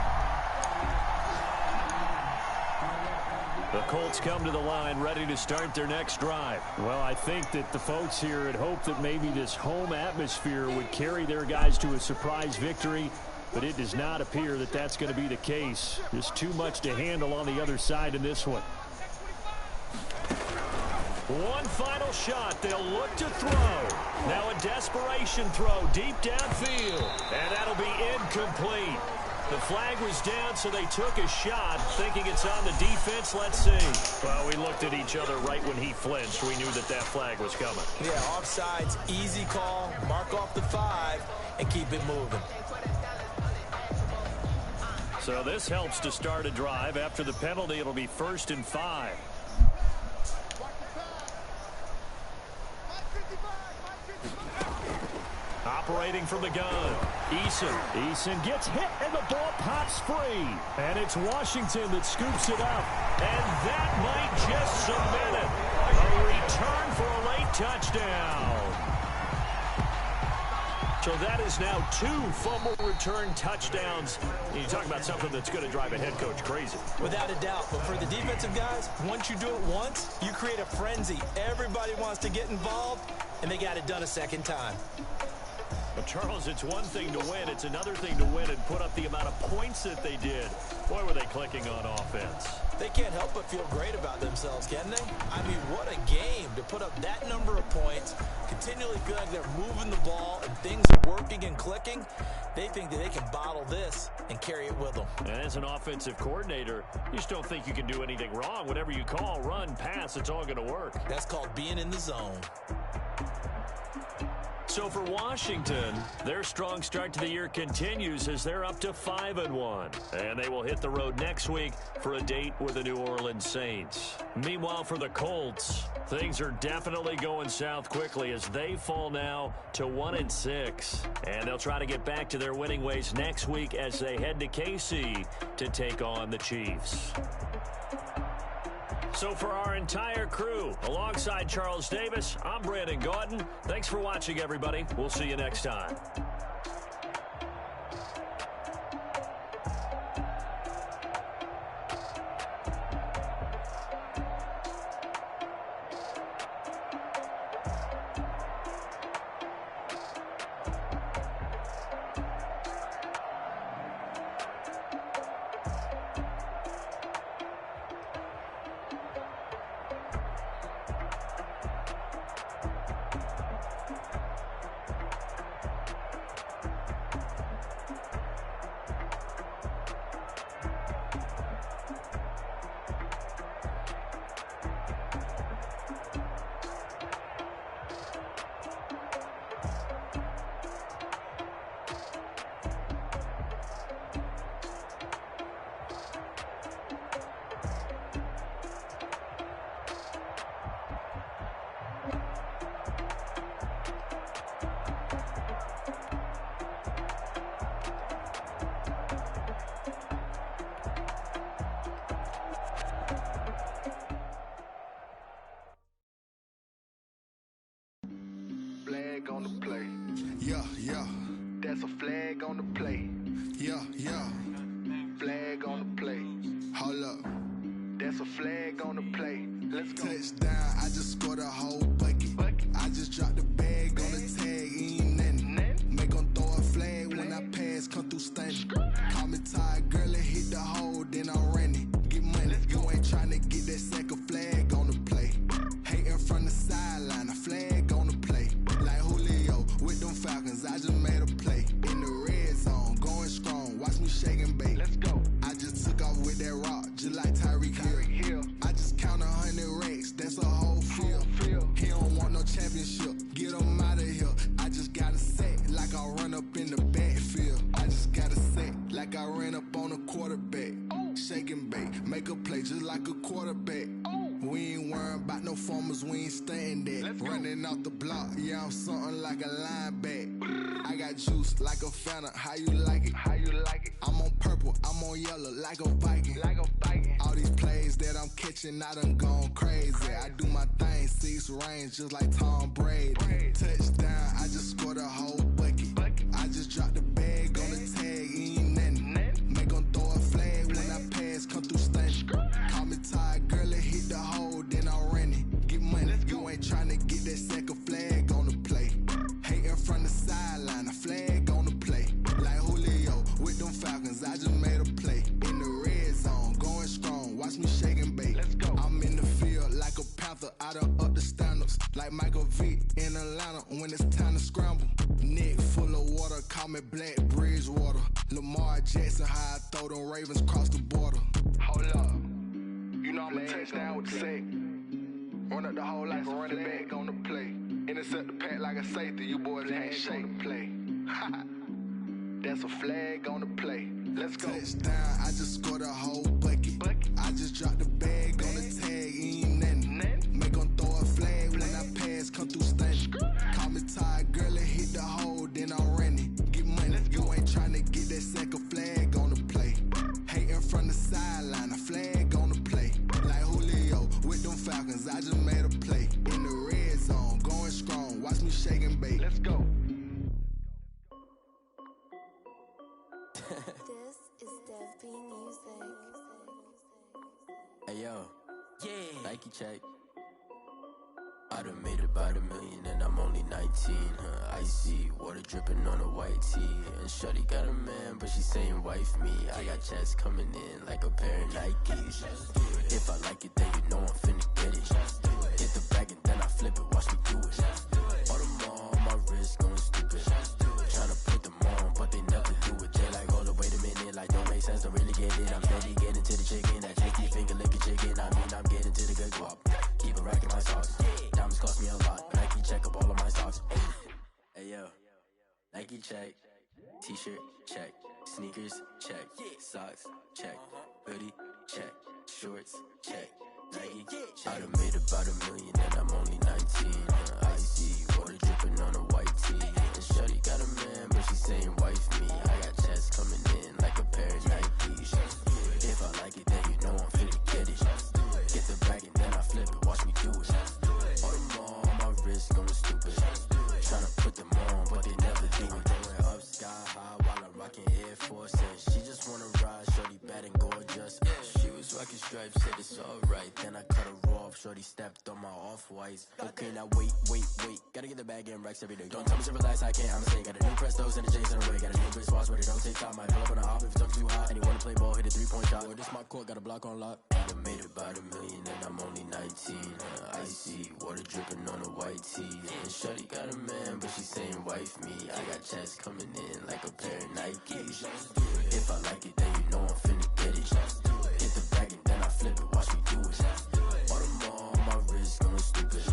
The Colts come to the line ready to start their next drive. Well, I think that the folks here had hoped that maybe this home atmosphere would carry their guys to a surprise victory, but it does not appear that that's going to be the case. There's too much to handle on the other side in this one. One final shot. They'll look to throw. Now a desperation throw deep downfield. And that'll be incomplete. The flag was down, so they took a shot, thinking it's on the defense. Let's see. Well, we looked at each other right when he flinched. We knew that that flag was coming. Yeah, offsides, easy call. Mark off the 5 and keep it moving. So this helps to start a drive. After the penalty, it'll be 1st and 5. Operating from the gun, Eason gets hit, and the ball pops free. And it's Washington that scoops it up. And that might just cement it. A return for a late touchdown. So that is now 2 fumble return touchdowns. You talk about something that's going to drive a head coach crazy. Without a doubt. But for the defensive guys, once you do it once, you create a frenzy. Everybody wants to get involved, and they got it done a second time. But Charles, it's one thing to win. It's another thing to win and put up the amount of points that they did. Boy, were they clicking on offense. They can't help but feel great about themselves, can they? I mean, what a game to put up that number of points, continually feel like they're moving the ball and things are working and clicking. They think that they can bottle this and carry it with them. And as an offensive coordinator, you just don't think you can do anything wrong. Whatever you call, run, pass, it's all going to work. That's called being in the zone. So for Washington, their strong start to the year continues as they're up to 5-1. And they will hit the road next week for a date with the New Orleans Saints. Meanwhile, for the Colts, things are definitely going south quickly as they fall now to 1-6. And they'll try to get back to their winning ways next week as they head to KC to take on the Chiefs. So for our entire crew, alongside Charles Davis, I'm Brandon Gordon. Thanks for watching, everybody. We'll see you next time. Flag on the play. Yeah, yeah. That's a flag on the play. Yeah, yeah. Flag on the play. Hold up. That's a flag on the play. Let's go. Touchdown. I just scored a whole bucket. I just dropped the bag on the tag. Ain't nothing. Make them throw a flag when I pass. Come through stunning. Call me tired, girl, and hit the hole. Then I'm running. Get money. You ain't trying to get that second flag on the play. Hating from the sideline. A flag on the play. Like Julio with them Falcons, I just made a play. In the red zone, going strong, watch me shake and bake. Let's go. I just took off with that rock, just like Tyreek Hill. I just count 100 racks, that's a whole field. He don't want no championship, get him out of here. I just got a set, like I run up in the backfield. I just got a set, like I ran up on a quarterback. Shake and bake, make a play just like a quarterback. We ain't worrying about no formers, we ain't staying that. Running off the block, yeah, I'm something like a linebacker. I got juice like a Fanta. How you like it? How you like it? I'm on purple, I'm on yellow like a Viking. Like a Viking. All these plays that I'm catching, I done gone crazy. I do my thing, 6 range just like Tom Brady. Touchdown, I just scored a whole bucket. I just dropped the bag on the tag, ain't nothing. Make 'em throw a flag when I pass, come through stunning. Call me tired, girl, it hit the hole, then I ran it. Get money, you ain't tryna get that second flag on the play. Hating from the sideline, a flag on the play. Like Julio with them Falcons, I just made a play. In the red zone, going strong, watch me shake and bake. Let's go. I'm in the field like a panther, I done up the standards. Like Michael Vick in Atlanta when it's time to scramble. Neck full of water, call me Black Bridgewater. Lamar Jackson, how I throw them Ravens cross the border. Hold up, you know I'm a touchdown with the sack. Run up the whole like a running back on the play. Intercept the pack like a safety, you boys can't shake the play. That's a flag on the play. Let's go. Touchdown, I just scored a whole bucket. I just dropped the bag on the tag, ain't nothing. Make 'em throw a flag when I pass, come through stunning. Call me tired, girl, it hit the hole, then I ran it. Get money, you ain't tryna get that second flag on the play. Hating from the sideline, a flag on the play. Like Julio with them Falcons, I just made a play. In the red zone, going strong, watch me shake and bake. Let's go. This is Dev B Music. Hey yo, yeah, Nike check. I done made about $1 million and I'm only 19. Icy water dripping on a white tee. And shorty got a man, but she saying wife me. I got checks coming in like a pair of Nikes. If I like it, then you know I'm finna get it. Get the bag and then I flip it, watch me do it. All them on my wrist going stupid. Tryna put them on, but they never do it. They like, hold up, wait a minute, like don't make sense, don't really get it. I'm steady getting to the chicken, that tasty finger licking chicken. I mean, I'm getting to the good guap. Keep a rack in my sauce. Diamonds cost me a lot. Nike check up all of my stocks. Hey yo, Nike check. T-shirt check. Sneakers check. Socks check. Hoodie check. Shorts check. Nike check. I done made about $1 million and I'm only 19. Icy water dripping on a white tee. And shorty got a man, but she saying wife me. I got checks coming in like a pair of Nikes. If I like it, then you know I'm finna get it. Get the bag and then I flip it, watch me do it. All them on my wrist going stupid. Tryna put them on, but they never do it. Going up sky high while I'm rocking Air Force. She just wanna ride, shorty bad and gorgeous. She was rocking stripes, said it's alright. Then I cut her off, shorty stepped on my off-whites. Okay, now wait. Gotta get the bag and racks every day. Don't tell me to relax, I can't, I'ma say. Got a new Prestos and a Jason away. Got a new Chris Foss, where they don't take time. Might pull up on a hop if it's up too hot. And he wanna play ball, hit a 3-point shot. Or this my court, got a block on lock. I done made about $1 million and I'm only 19. Icy water dripping on a white tee. And shorty got a man, but she saying wife me. I got checks coming in like a pair of Nikes. If I like it, then you know I'm finna get it. Hit the bag and then I flip it, watch me do it. All them on my wrist going stupid.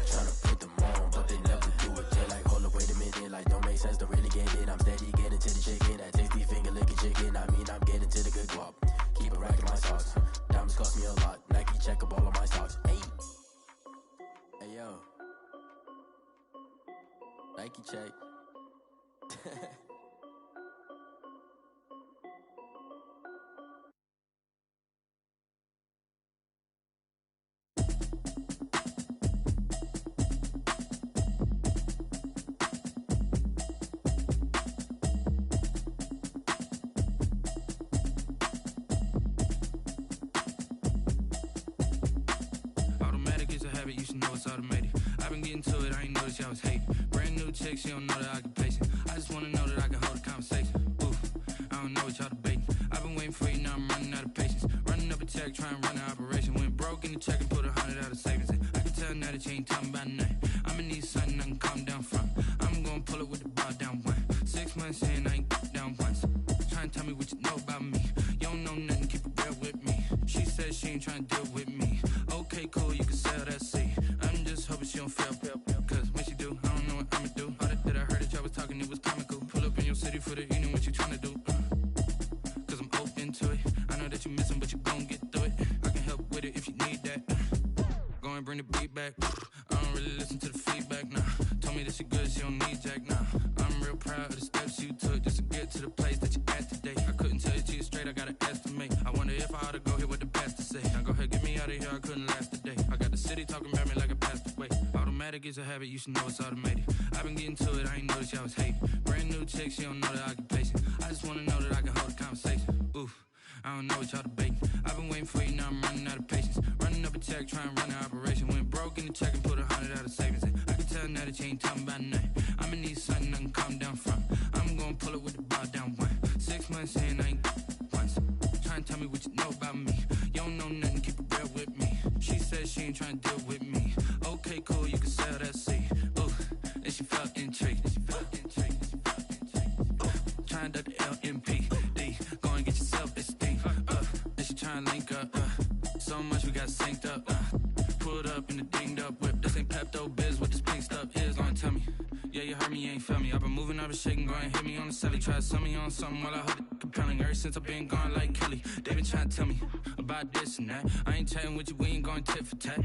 Tryna put them on, but they never do it. They like, hold up, wait a minute, like don't make sense, don't really get it. I'm steady getting to the chicken, that tasty finger licking chicken. I mean, I'm getting to the good guap. Keep a rack in my sauce. Diamonds cost me a lot. Nike check up all of my stocks. Hey yo, Nike check. You should know it's automated. I've been getting to it, I ain't noticed y'all was hating. Brand new chick, she don't know the occupation. I just wanna know that I can hold a conversation. Ooh, I don't know what y'all debating. I've been waiting for you, now I'm running out of patience. Running up a check, trying to run an operation. Went broke in the check and put 100 out of savings in. I can tell now that you ain't talking about nothing. I'ma need something I can calm down from. I'm gonna pull it with the bar down one. 6 months in, I ain't down once. Trying to tell me what you know about me. You don't know nothing, keep it real with me. She said she ain't trying to deal with me. Okay, cool, you can sell that seat. I'm just hoping she don't fail. Cause when she do, I don't know what I'ma do. All that I heard that y'all was talking, it was comical. Pull up in your city for the evening, what you tryna do? Cause I'm open to it. I know that you missing, but you gon' get through it. I can help with it if you need that. Go and bring the beat back. I don't really listen to the feedback, nah. Told me that she good, she don't need Jack, nah. I'm real proud. proud of the steps you took just to get to the place that you at today. I couldn't tell you to you straight, I gotta estimate. I wonder if I ought to go here with the pastor say. Now go ahead, get me out of here, I couldn't last a day. I got the city talking about me like I passed away. Automatic is a habit, you should know it's automated. I've been getting to it, I ain't noticed y'all was hating. Brand new chick, she don't know the occupation. I just wanna know that I can hold a conversation. Oof, I don't know what y'all debating. I've been waiting for you, now I'm running out of patience. Running up a check, trying to run an operation. Went broke in the check and put 100 out of savings in. I can tell now that you ain't talking about nothing. I'ma need something I can calm down from. I'm gonna pull it with the bar down one. 6 months in, I ain't once. Trying to tell me what you know about me. You don't know nothing, keep it real with me. She said she ain't trying to deal with me. Okay, cool, you can sell that seed. Ooh, and she felt intrigued. Trying to duck the LMPD. Go and get your self-esteem. And she trying to link up. So much we got synced up. Pulled up in the dinged up whip. This ain't Pepto-Biz, what this pink stuff is. Gonna tell me. Yeah, you heard me, you ain't felt me. I've been moving up and shaking, go and hit me on the celly. Try to sell me on something while I heard it compelling. Ever since I've been gone like Kelly, they been trying to tell me about this and that. I ain't chatting with you, we ain't going tit for tat.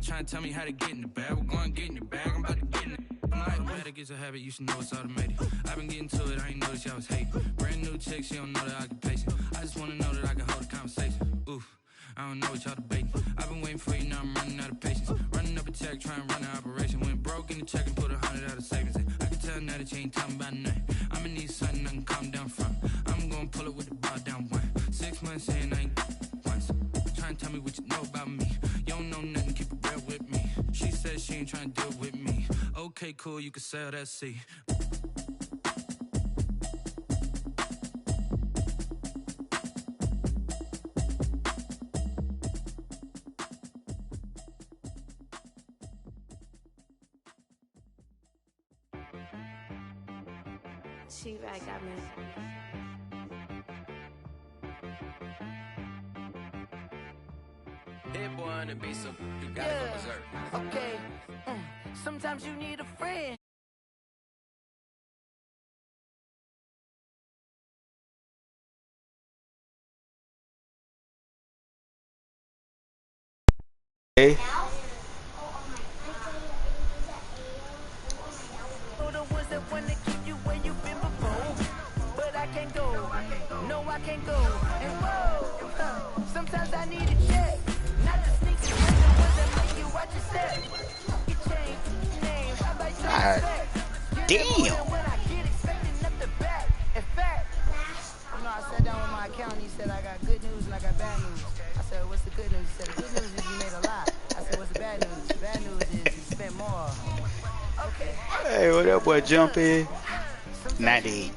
Trying to tell me how to get in the bag. We're going to get in your bag, I'm about to get in it. I'm like, automatic is a habit, you should know it's automated. I've been getting to it, I ain't noticed y'all was hating. Brand new chick, she don't know the occupation. I just wanna know that I can hold a conversation. Oof, I don't know what y'all debating. I've been waiting for you, now I'm running out of patience. Running up a check, trying to run an operation. Went broke in the check and put 100 out of savings in. I can tell now that you ain't talking about nothing. I'ma need something I can calm down from. I'm gonna pull it with the bar down one. 6 months in, I ain't once. Trying to tell me what you know about me. You don't know nothing, keep it real with me. She said she ain't trying to deal with me. Okay, cool, you can sell that seed. T-Rag got me. Hit boy on the beat, so you gotta go berserk. Okay. Sometimes you need a friend. Hey. The ones that want to keep you where you've been before. But I can't go. No, I can't go. And whoa, sometimes I need a check. Not the sneakers, but the ones that make you watch your step. You change name, how about you respect? Damn. When I get expecting nothing back. In fact, you know, I sat down with my accountant. He said I got good news and I got bad news. I said, what's the good news? He said, the good news is you made a lot. I said, what's the bad news? The bad news is you spent more. Okay. Hey, what up, boy? Jumpy. 90.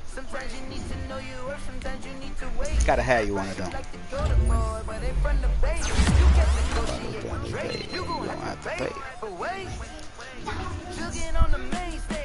Sometimes you need to know you or sometimes you need to wait. Gotta have you one of them. You gonna have to pay. But wait, on the main stage.